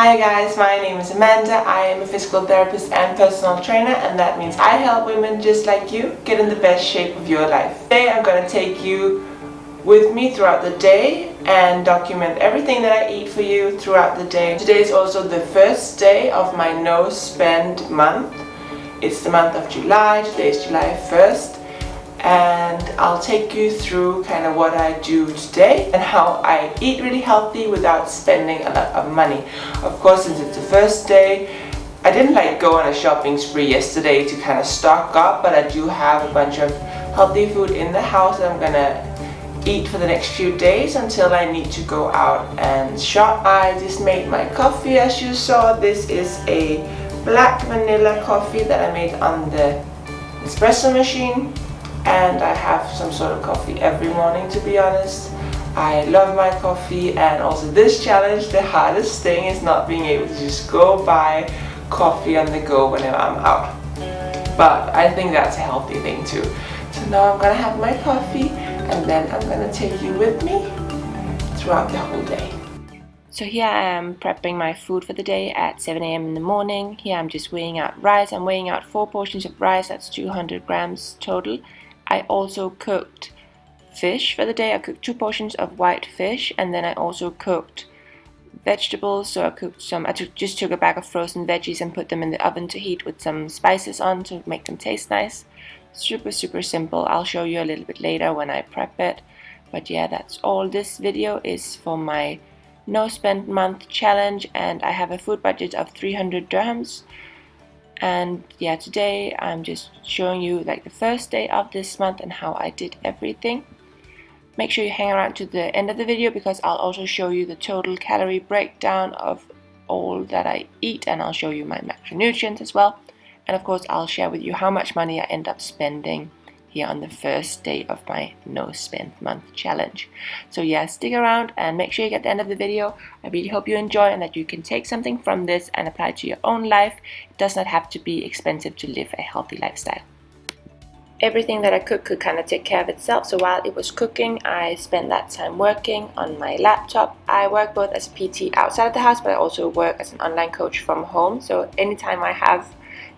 Hi guys, my name is Amanda. I am a physical therapist and personal trainer, and that means I help women just like you get in the best shape of your life. Today I'm going to take you with me throughout the day and document everything that I eat for you throughout the day. Today is also the first day of my no spend month. It's the month of July. Today is July 1st. And I'll take you through kind of what I do today and how I eat really healthy without spending a lot of money. Of course, since it's the first day, I didn't go on a shopping spree yesterday to kind of stock up, but I do have a bunch of healthy food in the house that I'm gonna eat for the next few days until I need to go out and shop. I just made my coffee, as you saw. This is a black vanilla coffee that I made on the espresso machine. And I have some sort of coffee every morning, to be honest. I love my coffee, and also this challenge, the hardest thing is not being able to just go buy coffee on the go whenever I'm out. But I think that's a healthy thing too. So now I'm gonna have my coffee, and then I'm gonna take you with me throughout the whole day. So here I am prepping my food for the day at 7 a.m. in the morning. Here I'm just weighing out rice. I'm weighing out 4 portions of rice, that's 200 grams total. I also cooked fish for the day. I cooked 2 portions of white fish, and then I also cooked vegetables. So I just took a bag of frozen veggies and put them in the oven to heat with some spices on to make them taste nice. Super simple. I'll show you a little bit later when I prep it. But yeah, that's all. This video is for my no spend month challenge, and I have a food budget of 300 dirhams. And yeah, today I'm just showing you the first day of this month and how I did everything. Make sure you hang around to the end of the video, because I'll also show you the total calorie breakdown of all that I eat, and I'll show you my macronutrients as well. And of course I'll share with you how much money I end up spending here on the first day of my no spend month challenge. So yeah, stick around and make sure you get the end of the video. I really hope you enjoy and that you can take something from this and apply it to your own life. It does not have to be expensive to live a healthy lifestyle. Everything that I cook could kind of take care of itself. So while it was cooking, I spent that time working on my laptop. I work both as a PT outside of the house, but I also work as an online coach from home. So anytime I have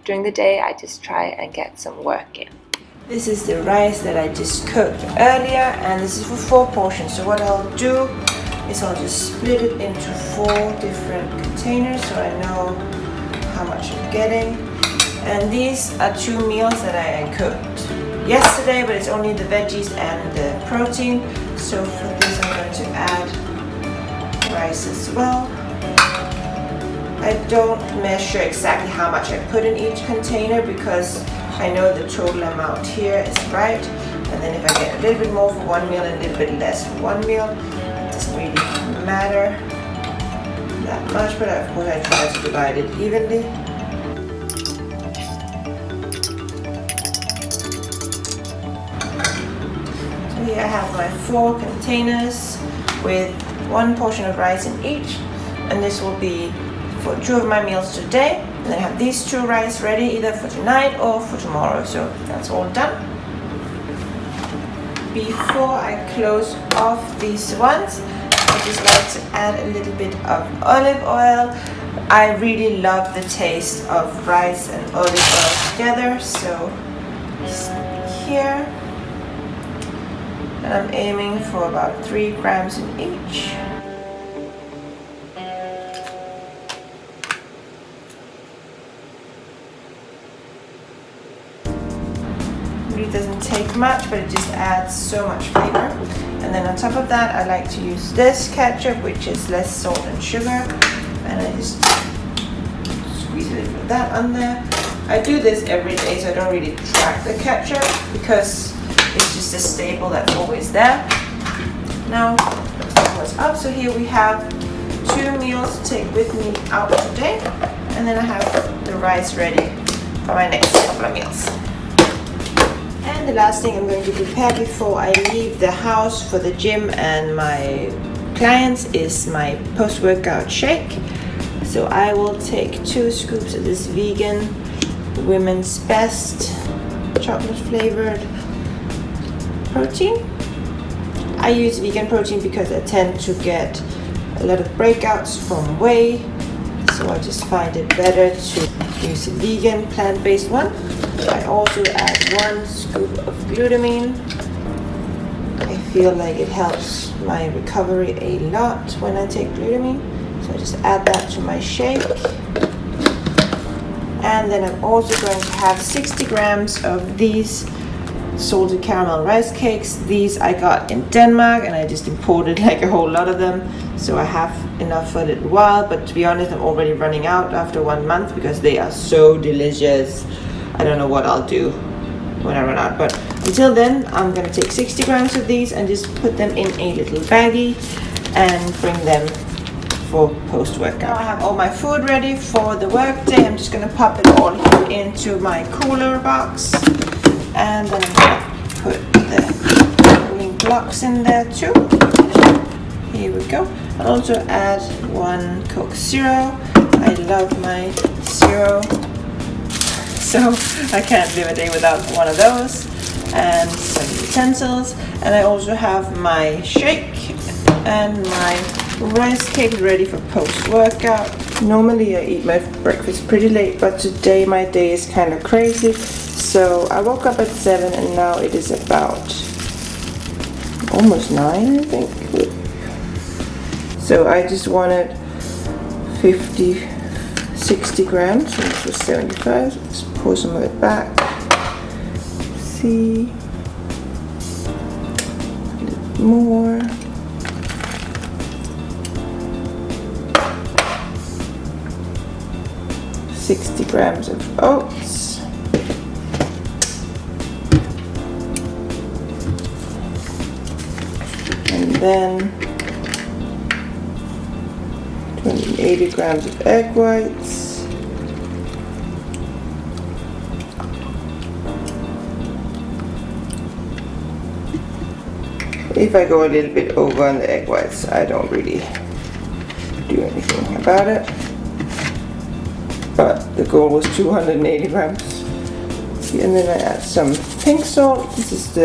during the day, I just try and get some work in. This is the rice that I just cooked earlier, and this is for 4 portions. So what I'll do is I'll just split it into 4 different containers so I know how much I'm getting. And these are 2 meals that I cooked yesterday, but it's only the veggies and the protein. So for this I'm going to add rice as well. I don't measure exactly how much I put in each container, because I know the total amount here is right. And then if I get a little bit more for one meal and a little bit less for one meal, it doesn't really matter that much, but of course I try to divide it evenly. So here I have my 4 containers with 1 portion of rice in each, and this will be for 2 of my meals today. And then I have these 2 rice ready either for tonight or for tomorrow. So that's all done. Before I close off these ones, I just like to add a little bit of olive oil. I really love the taste of rice and olive oil together. So just here. And I'm aiming for about 3 grams in each. It doesn't take much, but it just adds so much flavor. And then on top of that, I like to use this ketchup, which is less salt and sugar, and I just squeeze a little bit of that on there. I do this every day, so I don't really track the ketchup because it's just a staple that's always there. Now what's up? So here we have 2 meals to take with me out today, and then I have the rice ready for my next couple of meals. And the last thing I'm going to prepare before I leave the house for the gym and my clients is my post-workout shake. So I will take 2 scoops of this vegan Women's Best chocolate flavored protein. I use vegan protein because I tend to get a lot of breakouts from whey so I just find it better to use a vegan plant-based one. I also add 1 scoop of glutamine. I feel like it helps my recovery a lot when I take glutamine, so I just add that to my shake. And then I'm also going to have 60 grams of these salted caramel rice cakes. These I got in Denmark and I just imported like a whole lot of them, so I have enough for a little while, but to be honest I'm already running out after 1 month because they are so delicious. I don't know what I'll do when I run out, but until then I'm gonna take 60 grams of these and just put them in a little baggie and bring them for post-workout. Now I have all my food ready for the work day. I'm just gonna pop it all into my cooler box, and then I'm gonna put the green blocks in there too. Here we go. I'll also add 1 Coke Zero. I love my Zero, so I can't live a day without one of those. And some utensils. And I also have my shake and my rice cake ready for post-workout. Normally I eat my breakfast pretty late, but today my day is kind of crazy. So I woke up at 7 and now it is about almost 9, I think. So I just wanted 60 grams, so this was 75. So let's pour some of it back. See, a little more. $60 grams of oats. And then 280 grams of egg whites. If I go a little bit over on the egg whites, I don't really do anything about it. But the goal was 280 grams. And then I add some pink salt. This is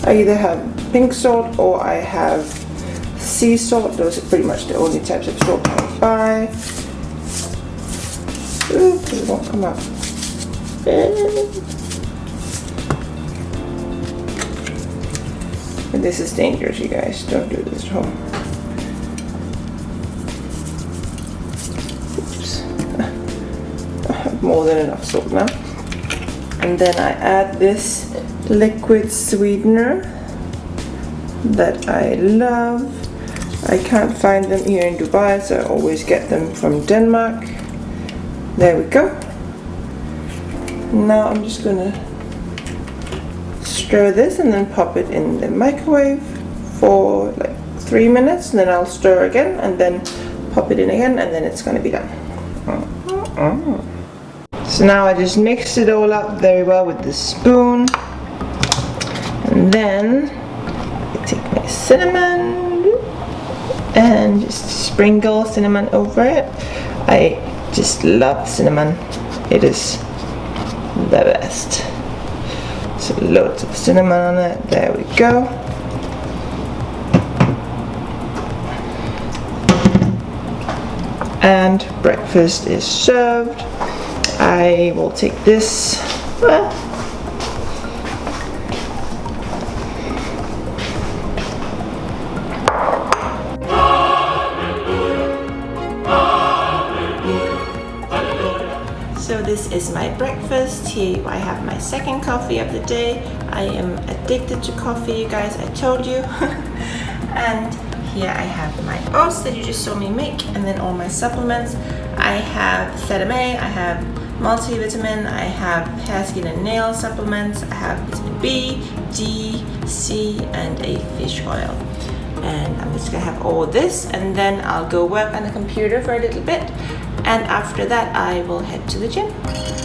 I either have pink salt or I have sea salt. Those are pretty much the only types of salt I buy. Ooh, it won't come up. And this is dangerous, you guys. Don't do this at home. Oops. I have more than enough salt now. And then I add this liquid sweetener that I love. I can't find them here in Dubai, so I always get them from Denmark. There we go. Now I'm just gonna stir this and then pop it in the microwave for like 3 minutes, and then I'll stir again and then pop it in again, and then it's gonna be done. So now I just mixed it all up very well with the spoon, and then I take my cinnamon and just sprinkle cinnamon over it. I just love cinnamon. It is the best. So loads of cinnamon on it. There we go. And breakfast is served. I will take this. So this is my breakfast. Here I have my second coffee of the day. I am addicted to coffee, you guys, I told you. And here I have my oats that you just saw me make, and then all my supplements. I have vitamin A, I have multivitamin, I have hair, skin and nail supplements, I have vitamin B, D, C, and a fish oil. And I'm just gonna have all this, and then I'll go work on the computer for a little bit, and after that I will head to the gym.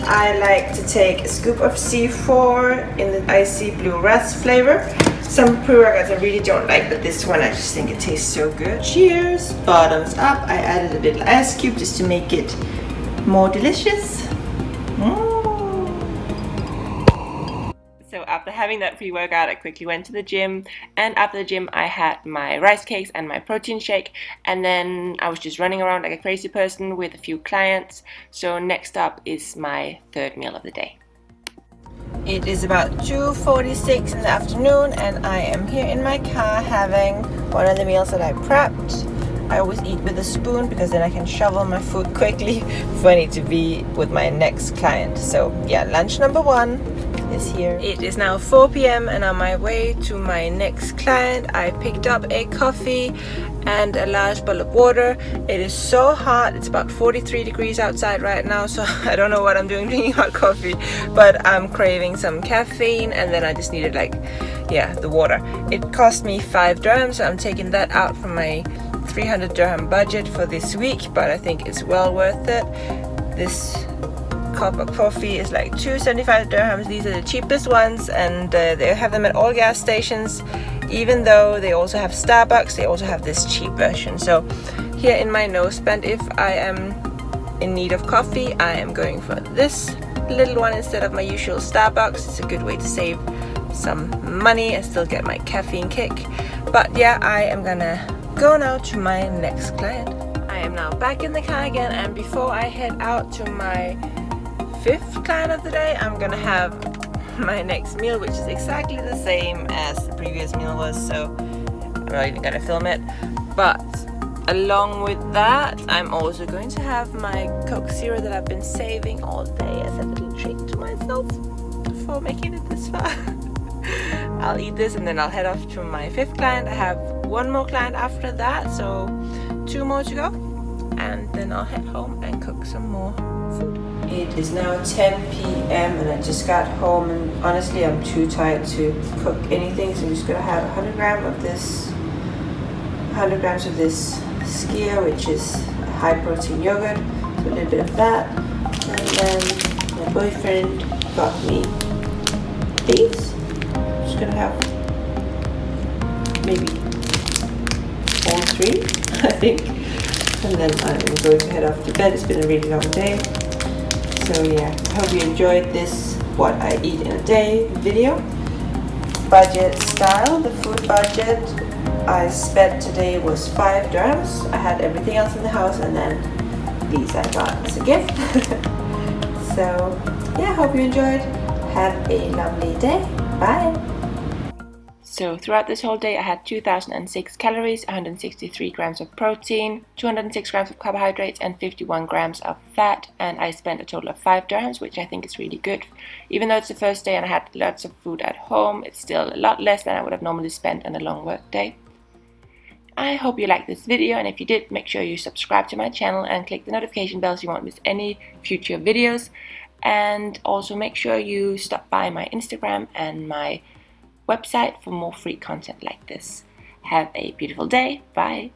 I like to take a scoop of C4 in the icy blue ras flavor. Some pre-workouts I really don't like, but this one I just think it tastes so good. Cheers! Bottoms up. I added a little ice cube just to make it more delicious. So after after having that pre-workout, I quickly went to the gym, and after the gym I had my rice cakes and my protein shake, and then I was just running around like a crazy person with a few clients. So next up is my third meal of the day. It is about 2:46 in the afternoon, and I am here in my car having one of the meals that I prepped. I always eat with a spoon because then I can shovel my food quickly if I need to be with my next client. So yeah, lunch number 1 is here. It is now 4 p.m. and on my way to my next client. I picked up a coffee and a large bottle of water. It is so hot, it's about 43 degrees outside right now, so I don't know what I'm doing drinking hot coffee, but I'm craving some caffeine, and then I just needed the water. It cost me 5 dirhams, so I'm taking that out from my 300 dirham budget for this week, but I think it's well worth it. This cup of coffee is like 275 dirhams. These are the cheapest ones, and they have them at all gas stations. Even though they also have Starbucks, they also have this cheap version. So here in my no spend, if I am in need of coffee, I am going for this little one instead of my usual Starbucks. It's a good way to save some money and still get my caffeine kick. But yeah, I am gonna go now to my next client. I am now back in the car again, and before I head out to my 5th client of the day, I'm gonna have my next meal, which is exactly the same as the previous meal was, so I'm not even gonna film it. But along with that, I'm also going to have my Coke Zero that I've been saving all day as a little treat to myself for making it this far. I'll eat this and then I'll head off to my 5th client. I have 1 more client after that, so 2 more to go, and then I'll head home and cook some more food. It is now 10 p.m. and I just got home, and honestly I'm too tired to cook anything, so I'm just gonna have 100 grams of this skyr, which is high protein yogurt, so a little bit of that, and then my boyfriend got me these. I'm just gonna have maybe all 3, I think, and then I'm going to head off to bed. It's been a really long day. So yeah, I hope you enjoyed this what I eat in a day video. Budget style, the food budget I spent today was 5 dirhams. I had everything else in the house, and then these I got as a gift. So yeah, hope you enjoyed. Have a lovely day. Bye. So throughout this whole day I had 2006 calories, 163 grams of protein, 206 grams of carbohydrates and 51 grams of fat, and I spent a total of 5 dirhams, which I think is really good. Even though it's the first day and I had lots of food at home, it's still a lot less than I would have normally spent on a long work day. I hope you liked this video, and if you did, make sure you subscribe to my channel and click the notification bell so you won't miss any future videos. And also make sure you stop by my Instagram and my website for more free content like this. Have a beautiful day. Bye.